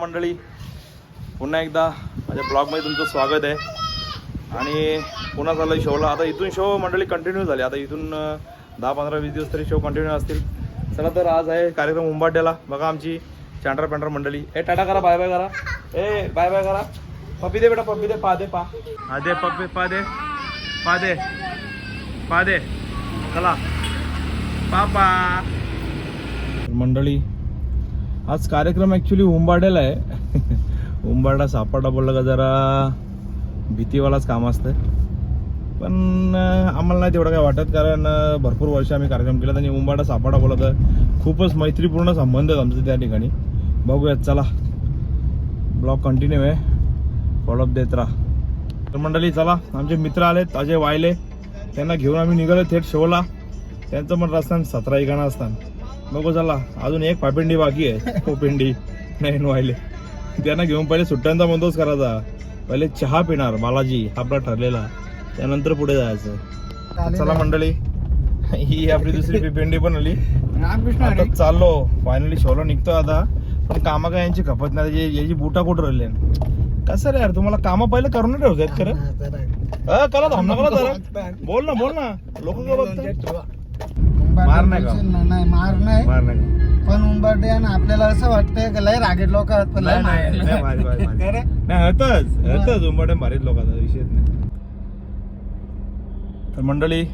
मंडळी पुन्हा एकदा माझ्या ब्लॉगमध्ये तुमचं स्वागत आहे. आणि पुन्हा चाललं शोला. आता इथून शो मंडळी कंटिन्यू झाले. आता इथून 10-15-20 दिवस तरी शो कंटिन्यू असतील. चला तर आज आहे कार्यक्रम उंबाड्याला. बघा आमची चांडर पॅन्डर मंडळी. टाटा करा, बाय बाय करा. बाय बाय करा. पप्पी दे बेटा, पप्पी दे. पा दे पप्पी, पा दे. चला पापा. मंडळी आज कार्यक्रम ॲक्च्युली उंबाड्याला आहे. उंबाडा सापडा बोललं का जरा भीतीवालाच काम असतं. पण आम्हाला नाही तेवढं काय वाटत, कारण भरपूर वर्ष आम्ही कार्यक्रम केला. आणि उंबाडा सापडा बोलला तर खूपच मैत्रीपूर्ण संबंध आहेत आमचे त्या ठिकाणी. बघूयात, चला ब्लॉग कंटिन्यू आहे, फॉलोअप देत राहा. तर मंडळी चला, आमचे मित्र आलेत अजय वायले. त्यांना घेऊन आम्ही निघालो थेट शोला. त्यांचं पण रस्त्यानं 17 गाणं असताना. बघू चला, अजून एक पापिंडी बाकी आहे. पोपिंडी नाही वायले. त्यांना घेऊन पहिले सुट्ट्यांचा बंदोबस्त करायचा. पहिले चहा पिणार बालाजी आपला ठरलेला, त्यानंतर पुढे जायचं. चला मंडळी, ही आपली दुसरी पिपिंडी पण आली. आता चाललो फायनली शोला निघतो आता. पण कामा काय यांची खपत नाही. याची बुटा कुठं राहिले कसं रे यार. तुम्हाला कामं पहिले करून ठेवत आहेत खरं. करा थांबना, करा जरा. बोल ना लोक का बघतात. मार नाही का? नाही मार नाही पण उंबरडे आपल्याला असं वाटतंय की लय रागीट लोक आहेत. पण लय नाही हतच उंबाडे भारीत लोकांचा विषयच नाही. तर मंडळी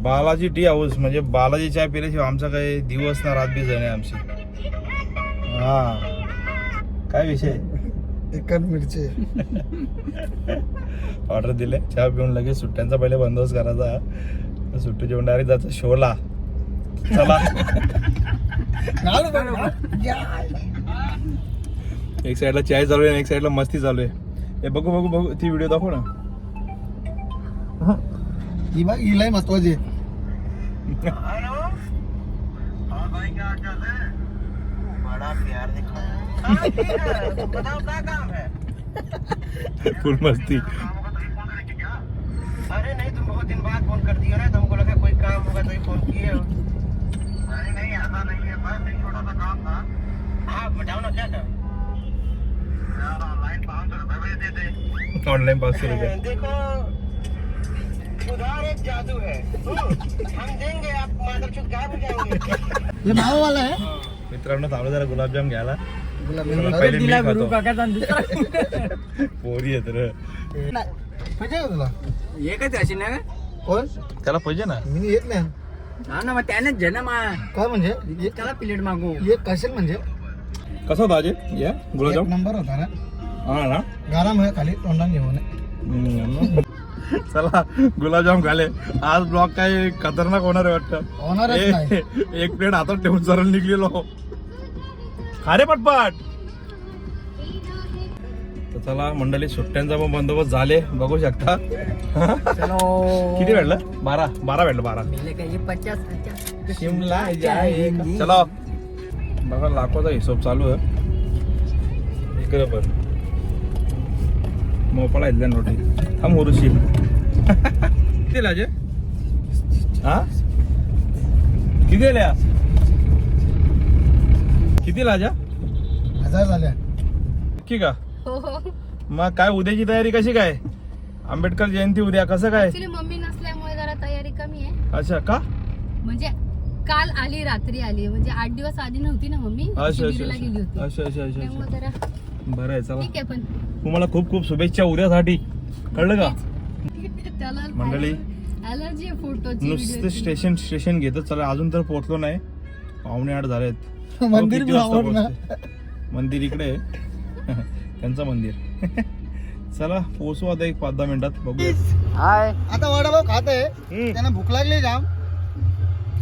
बालाजी टी हाऊस म्हणजे बालाजी चाय पिल्याशिवाय आमचा काही दिवस ना रात बी जाणे आमची. हा काय विषय. तिखट मिरची ऑर्डर दिले, चहा पिऊन लगेच सुट्ट्यांचा पहिले बंदोबस्त करायचा. सुट्टी जेवण डायरेक्ट जायचं शोला. चला एक साईडला चाय चालू आहे, एक साईडला मस्ती चालू आहे. हे बघू ती व्हिडिओ दाखव ना. ही बघ, ही लय महत्वाची. फुल मस्ती. अरे नहीं, तुम बहुत दिन बाद फोन कर दिया ना, तो हमको लगा कोई काम होगा तो ही फोन किए हो। अरे नहीं, ऐसा नहीं है, बस एक छोटा सा काम था। हाँ बताओ ना, क्या था? यार ऑनलाइन 500 रुपए भेज देते। ऑनलाइन 500 रुपये. देखो उधार एक जादू है। हम देंगे, आप मादरचोद गायब हो जाएंगे। हे मावावाला आहे. मित्रांनो थांबलं जरा गुलाबजाम घ्यायला. पहिले मी खातो. पोरी येत रे. पाहिजे का तुला? एकच अशी ना कोण त्याला पाहिजे ना. मी येत नाही ना मग त्यानेच जे ना मग काय म्हणजे त्याला प्लेट मागू. एक कसेल म्हणजे कसं होता अजय या एक गुलाबजाम. नंबर होता ना. हा ना. गरम आहे खाली तोंडाने घेऊन. चला गुलाबजाम खाले. आज ब्लॉग काय खतरनाक होणार आहे वाटतं. होणारच नाही. एक प्लेट हातात ठेवून सरळ निघलेलो. खारे पटपट. तर चला मंडळी, सुट्ट्यांचा पण बंदोबस्त झाले, बघू शकता. किती भेटलं? 12 भेटलं. 12 शिमला जाएगी. चला बघा, लाखोचा हिशोब चालू आहे इकडे. पण मोपाळा इथल्या नोटी हा मोरुशी. किती लाजे? हा किती दिल्या? किती लाजा? 1000 झाल्या. की का? मग काय उद्याची तयारी कशी काय? आंबेडकर जयंती उद्या, कसं काय? ऍक्च्युली मम्मी नसल्यामुळे जरा तयारी कमी आहे. अच्छा का? म्हणजे काल आली, रात्री आली. म्हणजे 8 दिवस आधी नव्हती ना मम्मी, शिर्डीला गेली होती. अच्छा. त्यामुळे जरा बरं आहे. चला ठीक आहे. पण तुम्हाला खूप खूप शुभेच्छा उद्यासाठी, कळलं का त्याला मंडळी? अलर्जी फोटोची. नुसतं स्टेशन घेतो. चला अजून तर पोहोचलो नाही. 7:45 झालेत. मंदिर किती बी वाजता आवडलं. पोहोचते? मंदिर इकडे आहे. त्यांचं मंदिर. चला पोहोचू आता एक 5-10 मिनिटात. बघूया. हाय आता वडापाव खात आहे. त्यांना भूक लागली जाम.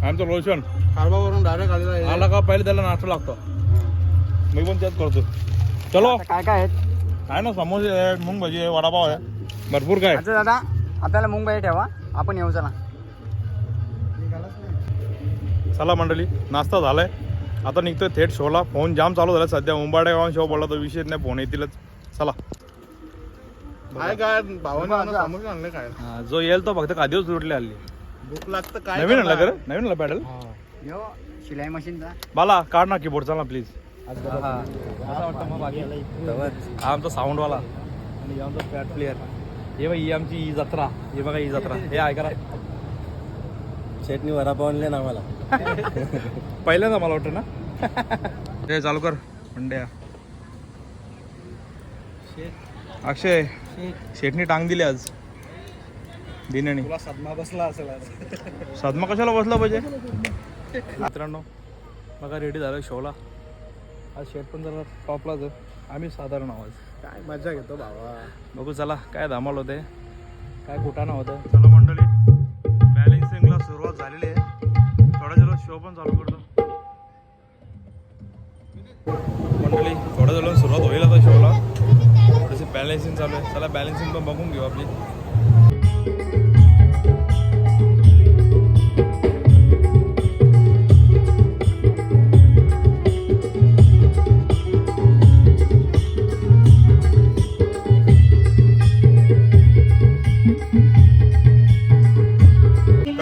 आमचं लोशन खारबावरून डायरेक्ट आलेला आहे. आला का पहिले त्याला नाश्ता लागतो. मी पण त्याच करतो. चलो काय काय आहेत आहे ना, समोसे आहे, मूग भाजी आहे, वडापाव आहे, भरपूर काय. अच्छा दादा, आपल्याला मुंबई ठेवा, आपण येऊ. चला चला मंडळी, नाश्ता झालाय. आता निघतोय थेट शोला. फोन जाम चालू झाला सध्या. उंबाडे गावात शो बोलला तर विषयच नाही, फोन येतीलच. चला काय भावाने आणले काय. जो येईल तो फक्त खादीच लुटले हल्ली. भूक लागतं काय. नवीन आणला का रे? नवीन आणला पॅडल. यो शिलाई मशीनचा. बाला काढ ना कीबोर्ड, चला प्लीज. कसा वाटतं मग बाकी हा आमचा साऊंडवाला आणि हे आमचा फॅट प्लेअर. हे बाई ही आमची ही जत्रा. हे बघा ही जत्रा. हे ऐका शेटनी वरापाव आणले ना आम्हाला. पहिल्यांदा मला वाटतं ना. हे चालू कर मंड्या. अक्षय शेटनी टांग दिली आज दिनेने. तुला सदमा बसला असेल आज. सदमा कशाला बसला पाहिजे. मित्रांनो बघा रेडी झालं शोला. आज शेट पण जरा टॉपलाच आहे. आम्ही साधारण आवाज काय मजा घेतो भावा. बघू चला काय धमाल होते काय कुठाना होतं. चला मंडळी बॅलेन्सिंगला सुरुवात झालेली आहे. थोडा जरा शो पण चालू करतो मंडळी. थोडं जरा सुरुवात होईल आता शोला. थोडीशी बॅलेन्सिंग चालू आहे. चला बॅलेन्सिंग पण बघून घेऊ आपली.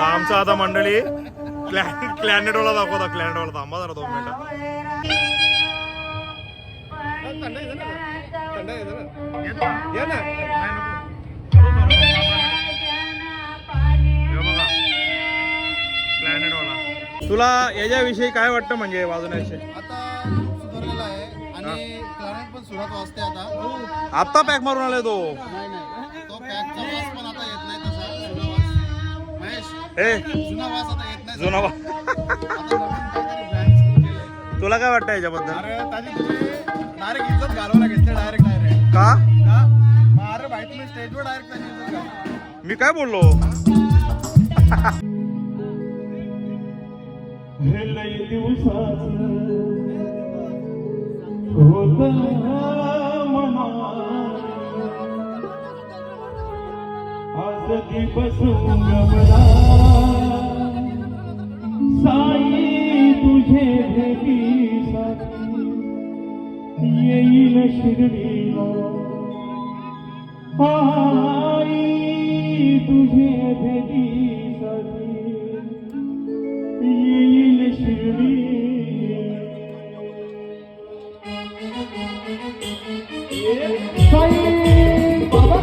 आमचा आता मंडळी क्लॅनेटवाला दाखवता. क्लॅनेटवाला थांबा जरा 2 मिनिटं. तुला याच्याविषयी काय वाटतं म्हणजे वाजवण्याविषयी. आता सुधारलेला आहे आणि क्लायंट पण सुरात वाजते आता. आत्ता पॅक मारून आलाय तो. नाही नाही तो पॅकचा वास पण आता येत नाही तसा. जुना वास महेश ए जुना वास आता येत नाही. जुना आता नवीन काहीतरी ब्रँड सुरू केलंय. तुला काय वाटतं याच्याबद्दल. अरे त्याची तुम्ही डायरेक्ट इज्जत घालवायला घेतली. डायरेक्ट का अरे भाई तुम्ही स्टेजवर डायरेक्ट त्याची इज्जत घाला. मी काय बोललो. साई तुझे भेटीसाठी येईल शिर्डीला. आई तुझे भेटीसाठी येईल शिर्डी. साई बाबा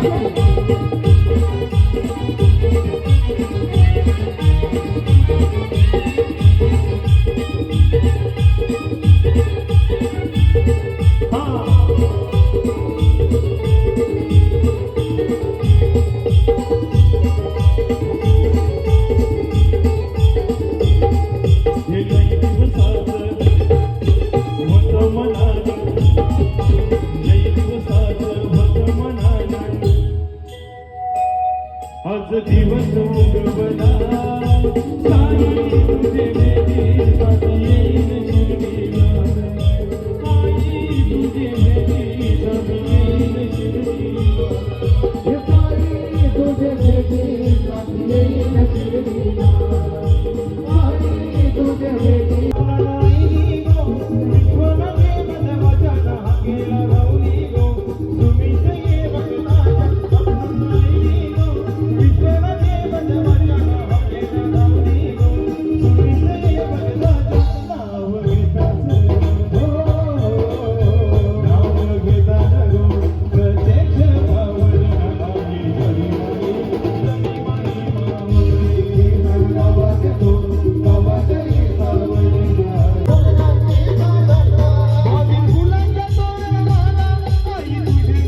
आज दिवस उगवला. साई तुझे भेटीसाठी येईल शिर्डीला. साई तुझे भेटीसाठी येईल शिर्डीला. हे साई तुझे भेटीसाठी येईल शिर्डीला. साई तुझे भेटीला. विश्वदेव देवाच्या हाकेला राहुली गो. तुम्हीच ये भक्ताच्या आई गो. विश्वदेव देवाच्या हाकेला राहुली गो. तुम्हीच ये भक्ताच्या नाव घेतात हो. नाव घेतात गो. प्रत्यक्ष भावना आली घरी घरी. तुम्ही माई माऊली बाबा देतो बाबा तरी सावली. भावी फुलांच्या तोरणाला आई तुझे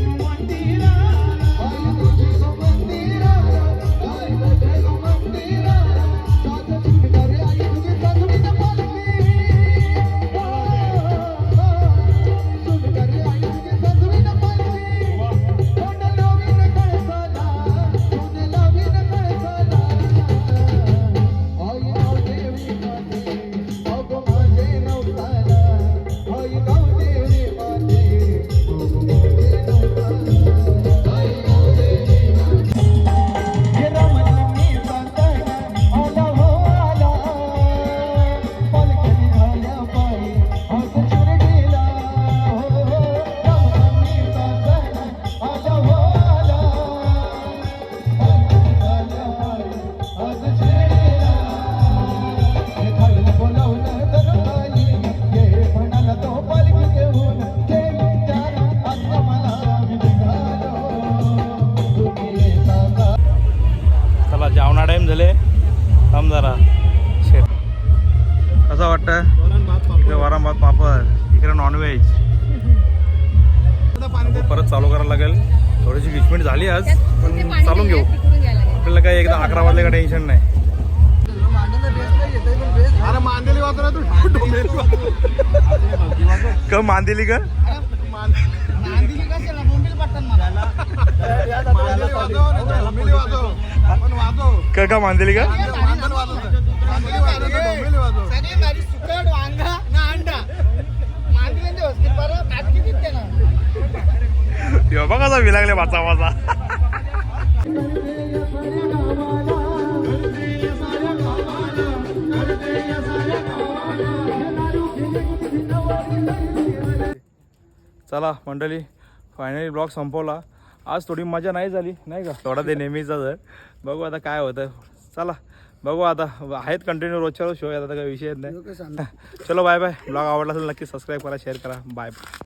जरा शेत कसं वाटतं इकडे वरण भात पापड इकडे नॉनव्हेज परत चालू करायला लागेल थोडीशी 20 मिनिट झाली आज पण चालून घेऊ तिकडून घ्यायला लागेल. आपल्याला काय एकदा 11 वाजले का टेन्शन नाही अरे मांदेली वाजव ना तू डोंबिवली वाजव. का मांदिली का मांदेली कशाला बोंबील पट्टन मला मांदेली वाजव ना डोंबिवली वाजव आपण वाजव का मांदिली का मांदन वाजव मांदेली वाजव डोंबिवली वाजव सगळी माझी सुकट वांगा ना अंडा मांदेली हॉस्पिटल बरं काटकी देते ना तेव्हा बघा कसा विलागले वाचा वाचा चला मंडळी फायनली ब्लॉग संपवला आज थोडी मजा नाही झाली नाही का थोडा ते नेहमीचाच आहे बघू आता काय होतं चला बघू आता आहेत कंटिन्यू रोजच्या रोज शो आता काही विषय नाही चलो बाय बाय ब्लॉग आवडला असेल नक्की सबस्क्राईब करा शेअर करा बाय